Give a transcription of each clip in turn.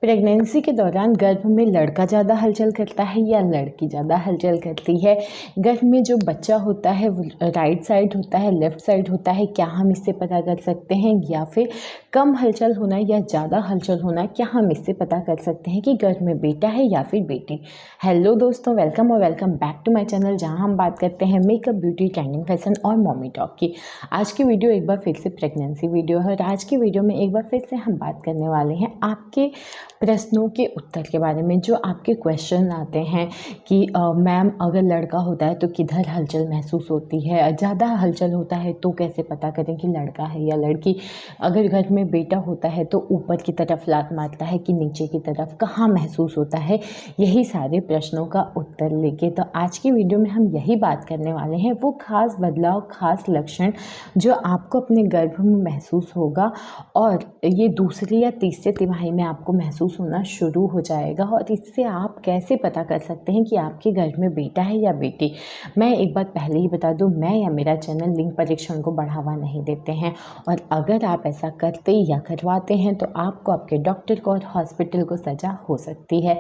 Pregnancy के दौरान गर्भ में लड़का ज़्यादा हलचल करता है या लड़की ज़्यादा हलचल करती है। गर्भ में जो बच्चा होता है वो राइट साइड होता है, लेफ़्ट साइड होता है, क्या हम इससे पता कर सकते हैं? या फिर कम हलचल होना या ज़्यादा हलचल होना, क्या हम इससे पता कर सकते हैं कि गर्भ में बेटा है या फिर बेटी? हेलो दोस्तों, वेलकम और welcome back to my channel, जहां हम बात करते हैं मेकअप, ब्यूटी, ट्रेंडिंग, फैशन और मॉमी टॉक की। आज की वीडियो एक बार फिर से प्रेगनेंसी वीडियो है और आज की वीडियो में एक बार फिर से हम बात करने वाले हैं आपके प्रश्नों के उत्तर के बारे में। जो आपके क्वेश्चन आते हैं कि मैम अगर लड़का होता है तो किधर हलचल महसूस होती है, ज़्यादा हलचल होता है तो कैसे पता करें कि लड़का है या लड़की, अगर घर में बेटा होता है तो ऊपर की तरफ लात मारता है कि नीचे की तरफ, कहाँ महसूस होता है, यही सारे प्रश्नों का उत्तर लेके तो आज की वीडियो में हम यही बात करने वाले हैं। वो खास बदलाव, खास लक्षण जो आपको अपने गर्भ में महसूस होगा और ये दूसरी या तीसरे तिमाही में आपको महसूस होना शुरू हो जाएगा और इससे आप कैसे पता कर सकते हैं कि आपके घर में बेटा है या बेटी। मैं एक बात पहले ही बता दूं, मैं या मेरा चैनल लिंग परीक्षण को बढ़ावा नहीं देते हैं और अगर आप ऐसा करते या करवाते हैं तो आपको, आपके डॉक्टर को और हॉस्पिटल को सज़ा हो सकती है।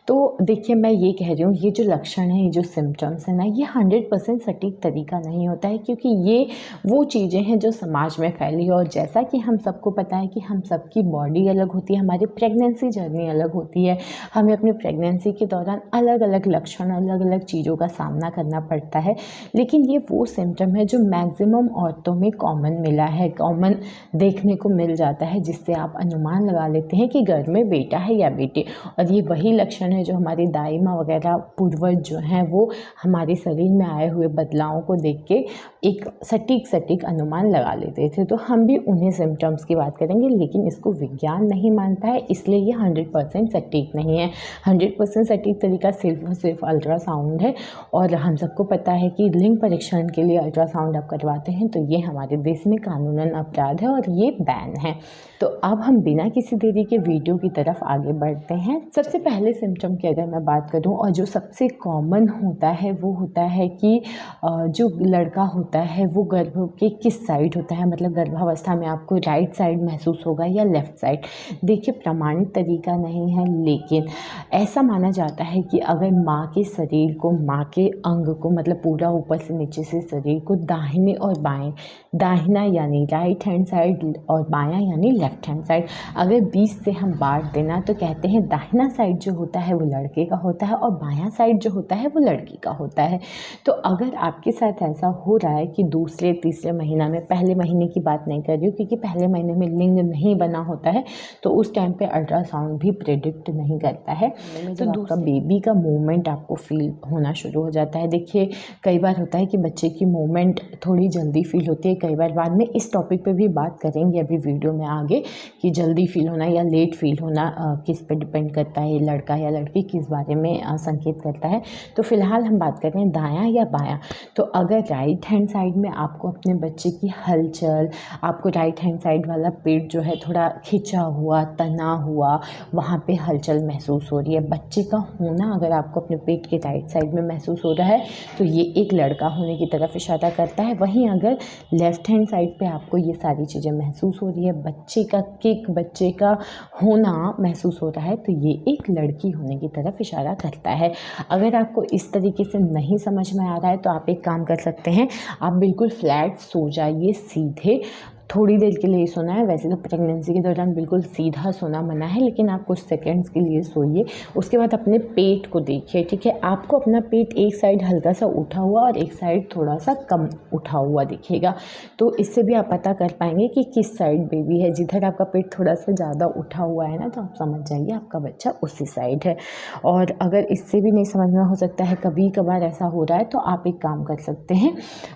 तो देखिए, मैं ये कह रही हूँ, ये जो लक्षण है, ये जो सिम्टम्स है ना, ये 100% सटीक तरीका नहीं होता है, क्योंकि ये वो चीज़ें हैं जो समाज में फैली है और जैसा कि हम सबको पता है कि हम सबकी बॉडी अलग होती है, हमारी प्रेगनेंसी जर्नी अलग होती है, हमें अपनी प्रेगनेंसी के दौरान अलग अलग लक्षण, अलग अलग चीज़ों का सामना करना पड़ता है। लेकिन ये वो सिम्टम है जो मैक्सिमम औरतों में कॉमन मिला है, कॉमन देखने को मिल जाता है, जिससे आप अनुमान लगा लेते हैं कि घर में बेटा है या बेटी। और ये वही लक्षण है जो हमारी दाई माँ वगैरह पूर्वज जो हैं वो हमारे शरीर में आए हुए बदलावों को देख के एक सटीक अनुमान लगा लेते थे। तो हम भी उन्हीं सिम्टम्स की बात करेंगे, लेकिन इसको विज्ञान नहीं मानता है, इसलिए ये 100% सटीक नहीं है। 100% सटीक तरीका सिर्फ और सिर्फ अल्ट्रासाउंड है और हम सबको पता है कि लिंग परीक्षण के लिए अल्ट्रासाउंड आप करवाते हैं तो ये हमारे देश में कानूनन अपराध है और ये बैन है। तो अब हम बिना किसी देरी के वीडियो की तरफ आगे बढ़ते हैं। सबसे पहले सिम्टम की अगर मैं बात करूं और जो सबसे कॉमन होता है वो होता है कि जो लड़का होता है वो गर्भ के किस साइड होता है, मतलब गर्भावस्था में आपको राइट साइड महसूस होगा या लेफ़्ट साइड। देखिए, प्रमाणित तरीका नहीं है, लेकिन ऐसा माना जाता है कि अगर माँ के शरीर को, माँ के अंग को, मतलब पूरा ऊपर से नीचे से शरीर को दाहिने और बाएं, दाहिना यानी राइट हैंड साइड और बायां यानी लेफ्ट हैंड साइड, अगर 20 से हम बांट देना तो कहते हैं दाहिना साइड जो होता है वो लड़के का होता है और बायां साइड जो होता है वो लड़की का होता है। तो अगर आपके साथ ऐसा हो रहा है कि दूसरे तीसरे महीना में, पहले महीने की बात नहीं कर रही हूँ क्योंकि पहले महीने में लिंग नहीं बना होता है, तो उस टाइम पे अल्ट्रासाउंड भी प्रेडिक्ट नहीं करता है। तो दूसरा बेबी का मूवमेंट आपको फील होना शुरू हो जाता है। देखिए, कई बार होता है कि बच्चे की मूवमेंट थोड़ी जल्दी फील होती है, कई बार बाद में इस टॉपिक पे भी बात करेंगे अभी वीडियो में आगे कि जल्दी फील होना या लेट फील होना किस पे डिपेंड करता है, लड़का या लड़की किस बारे में संकेत करता है। तो फिलहाल हम बात कर रहे हैं दायां या बायां। तो अगर राइट हैंड साइड में आपको अपने बच्चे की हलचल, आपको राइट हैंड साइड वाला पेट जो है थोड़ा खिंचा हुआ, तना हुआ, वहाँ पे हलचल महसूस हो रही है, बच्चे का होना अगर आपको अपने पेट के राइट साइड में महसूस हो रहा है तो ये एक लड़का होने की तरफ इशारा करता है। वहीं अगर लेफ्ट हैंड साइड पे आपको ये सारी चीज़ें महसूस हो रही है, बच्चे का किक, बच्चे का होना महसूस हो रहा है, तो ये एक लड़की होने की तरफ इशारा करता है। अगर आपको इस तरीके से नहीं समझ में आ रहा है तो आप एक काम कर सकते हैं, आप बिल्कुल फ्लैट सो जाइए, सीधे थोड़ी देर के लिए सोना है। वैसे तो प्रेगनेंसी के दौरान बिल्कुल सीधा सोना मना है, लेकिन आप कुछ सेकंड्स के लिए सोइए। उसके बाद अपने पेट को देखिए, ठीक है, आपको अपना पेट एक साइड हल्का सा उठा हुआ और एक साइड थोड़ा सा कम उठा हुआ दिखेगा। तो इससे भी आप पता कर पाएंगे कि किस साइड बेबी है। जिधर आपका पेट थोड़ा सा ज़्यादा उठा हुआ है ना, तो आप समझ जाइए आपका बच्चा उसी साइड है। और अगर इससे भी नहीं समझ में हो सकता है, कभी कभार ऐसा हो रहा है, तो आप एक काम कर सकते हैं,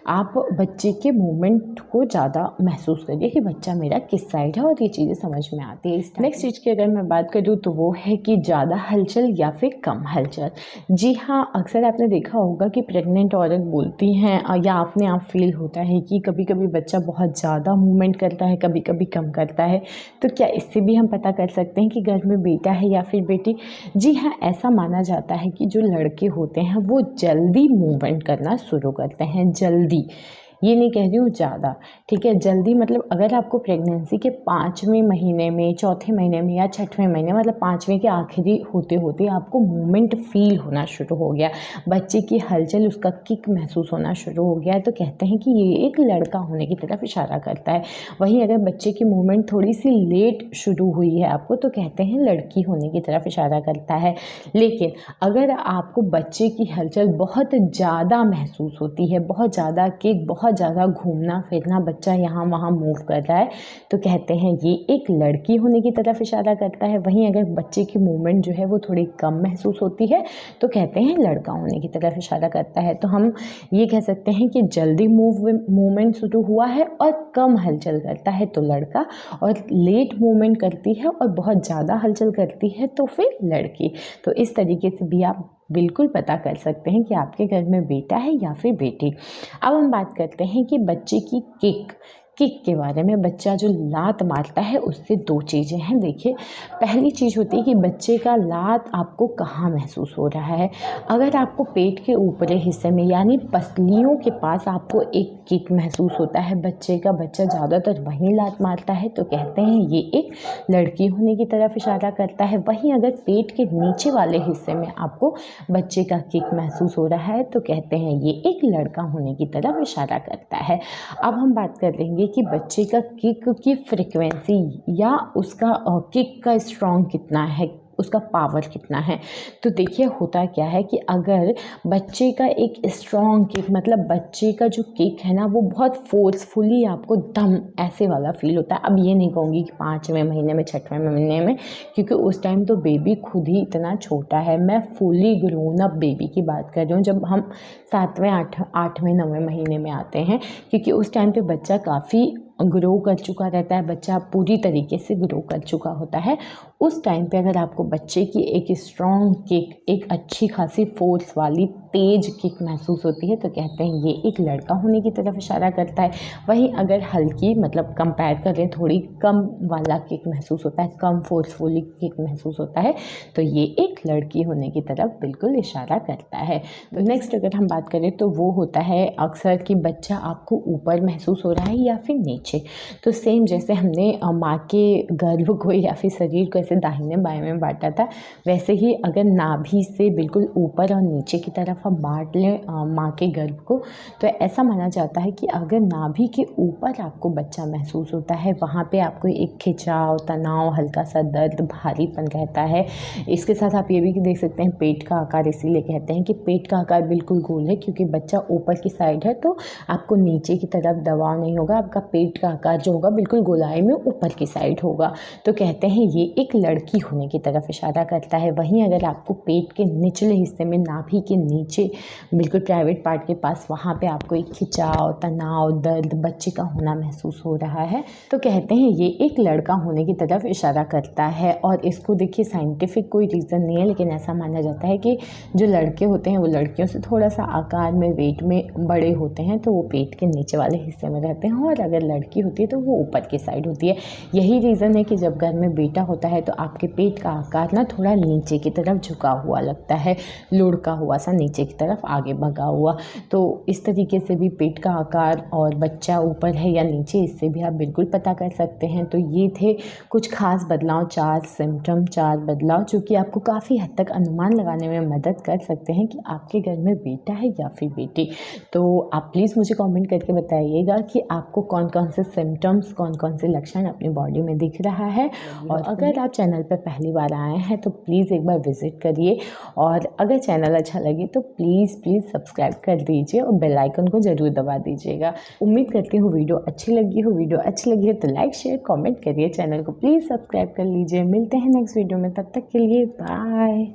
आप बच्चे के मूवमेंट को ज़्यादा महसूस करिए कि बच्चा मेरा किस साइड है और ये चीज़ें समझ में आती है। नेक्स्ट चीज़ की अगर मैं बात करूँ तो वो है कि ज़्यादा हलचल या फिर कम हलचल। जी हाँ, अक्सर आपने देखा होगा कि प्रेग्नेंट औरत बोलती हैं या अपने आप फील होता है कि कभी कभी बच्चा बहुत ज़्यादा मूवमेंट करता है, कभी कभी कम करता है। तो क्या इससे भी हम पता कर सकते हैं कि घर में बेटा है या फिर बेटी? जी हाँ, ऐसा माना जाता है कि जो लड़के होते हैं वो जल्दी मूवमेंट करना शुरू करते हैं, जल्दी ये नहीं कह रही हूँ ज़्यादा, ठीक है। जल्दी मतलब अगर आपको प्रेगनेंसी के 5वें महीने में, चौथे महीने में या 6वें महीने मतलब 5वें के आखिरी होते होते आपको मूवमेंट फील होना शुरू हो गया, बच्चे की हलचल, उसका किक महसूस होना शुरू हो गया है, तो कहते हैं कि ये एक लड़का होने की तरफ इशारा करता है। वहीं अगर बच्चे की मूवमेंट थोड़ी सी लेट शुरू हुई है आपको, तो कहते हैं लड़की होने की तरफ इशारा करता है। लेकिन अगर आपको बच्चे की हलचल बहुत ज़्यादा महसूस होती है, बहुत ज़्यादा किक, बहुत ज़्यादा घूमना फिरना, बच्चा यहाँ वहाँ मूव कर रहा है, तो कहते हैं ये एक लड़की होने की तरफ इशारा करता है। वहीं अगर बच्चे की मूवमेंट जो है वो थोड़ी कम महसूस होती है, तो कहते हैं लड़का होने की तरफ इशारा करता है। तो हम ये कह सकते हैं कि जल्दी मूवमेंट शुरू हुआ है और कम हलचल करता है तो लड़का, और लेट मूवमेंट करती है और बहुत ज़्यादा हलचल करती है तो फिर लड़की। तो इस तरीके से भी आप बिल्कुल पता कर सकते हैं कि आपके घर में बेटा है या फिर बेटी। अब हम बात करते हैं कि बच्चे की किक के बारे में। बच्चा जो लात मारता है उससे 2 चीज़ें हैं। देखिए, पहली चीज़ होती है कि बच्चे का लात आपको कहाँ महसूस हो रहा है। अगर आपको पेट के ऊपरी हिस्से में यानी पसलियों के पास आपको एक किक महसूस होता है बच्चे का, बच्चा ज़्यादातर वहीं लात मारता है, तो कहते हैं ये एक लड़की होने की तरफ इशारा करता है। वहीं अगर पेट के नीचे वाले हिस्से में आपको बच्चे का किक महसूस हो रहा है, तो कहते हैं ये एक लड़का होने की तरफ इशारा करता है। अब हम बात कर लेंगे कि बच्चे का किक की फ्रिक्वेंसी या उसका किक का स्ट्रॉन्ग कितना है, उसका पावर कितना है। तो देखिए, होता क्या है कि अगर बच्चे का एक स्ट्रॉन्ग किक, मतलब बच्चे का जो किक है ना वो बहुत फोर्सफुली आपको दम ऐसे वाला फील होता है। अब ये नहीं कहूँगी कि 5वें महीने में, 6वें महीने में, क्योंकि उस टाइम तो बेबी खुद ही इतना छोटा है। मैं फुली ग्रोन अप बेबी की बात कर रही हूँ, जब हम 7वें 8वें 9वें महीने में आते हैं, क्योंकि उस टाइम पे बच्चा काफ़ी ग्रो कर चुका रहता है, बच्चा पूरी तरीके से ग्रो कर चुका होता है। उस टाइम पे अगर आपको बच्चे की एक स्ट्रॉन्ग किक, एक अच्छी खासी फोर्स वाली तेज किक महसूस होती है, तो कहते हैं ये एक लड़का होने की तरफ इशारा करता है। वहीं अगर हल्की, मतलब कंपेयर करें, थोड़ी कम वाला किक महसूस होता है, कम फोर्सफुली किक महसूस होता है, तो ये एक लड़की होने की तरफ बिल्कुल इशारा करता है। तो नेक्स्ट अगर हम बात करें तो वो होता है अक्सर कि बच्चा आपको ऊपर महसूस हो रहा है या फिर नीचे। तो सेम जैसे हमने माँ के गर्भ को या फिर शरीर को ऐसे दाहिने बाएं में बांटा था, वैसे ही अगर नाभि से बिल्कुल ऊपर और नीचे की तरफ हम बांट लें माँ के गर्भ को, तो ऐसा माना जाता है कि अगर नाभि के ऊपर आपको बच्चा महसूस होता है, वहाँ पे आपको एक खिंचाव, तनाव, हल्का सा दर्द, भारीपन रहता है। इसके साथ आप ये भी देख सकते हैं पेट का आकार, इसीलिए कहते हैं कि पेट का आकार बिल्कुल गोल है, क्योंकि बच्चा ऊपर की साइड है तो आपको नीचे की तरफ दबाव नहीं होगा, आपका पेट का आकार जो होगा बिल्कुल गोलाई में ऊपर की साइड होगा। तो कहते हैं ये एक लड़की होने की तरफ इशारा करता है। वहीं अगर आपको पेट के निचले हिस्से में, नाभि के नीचे बिल्कुल प्राइवेट पार्ट के पास, वहाँ पे आपको एक खिंचाव, तनाव, दर्द, बच्चे का होना महसूस हो रहा है, तो कहते हैं ये एक लड़का होने की तरफ इशारा करता है। और इसको देखिए, साइंटिफिक कोई रीज़न नहीं है, लेकिन ऐसा माना जाता है कि जो लड़के होते हैं वो लड़कियों से थोड़ा सा आकार में, वेट में बड़े होते हैं, तो वो पेट के नीचे वाले हिस्से में रहते हैं, और अगर लड़की होती है तो वो ऊपर की साइड होती है। यही रीज़न है कि जब घर में बेटा होता है तो आपके पेट का आकार ना थोड़ा नीचे की तरफ झुका हुआ लगता है, लुढ़का हुआ सा, नीचे की तरफ आगे भगा हुआ। तो इस तरीके से भी पेट का आकार और बच्चा ऊपर है या नीचे, इससे भी आप बिल्कुल पता कर सकते हैं। तो ये थे कुछ खास बदलाव, 4 सिम्टम, 4 बदलाव, जो कि आपको काफ़ी हद तक अनुमान लगाने में मदद कर सकते हैं कि आपके घर में बेटा है या फिर बेटी। तो आप प्लीज़ मुझे कमेंट करके बताइएगा कि आपको कौन कौन से सिम्टम्स, कौन कौन से लक्षण अपनी बॉडी में दिख रहा है। और अगर आप चैनल पर पहली बार आए हैं तो प्लीज़ एक बार विज़िट करिए, और अगर चैनल अच्छा लगे तो प्लीज़ सब्सक्राइब कर दीजिए और बेल आइकन को ज़रूर दबा दीजिएगा। उम्मीद करती हूँ वीडियो अच्छी लगी है तो लाइक, शेयर, कमेंट करिए, चैनल को प्लीज़ सब्सक्राइब कर लीजिए। मिलते हैं नेक्स्ट वीडियो में, तब तक के लिए बाय।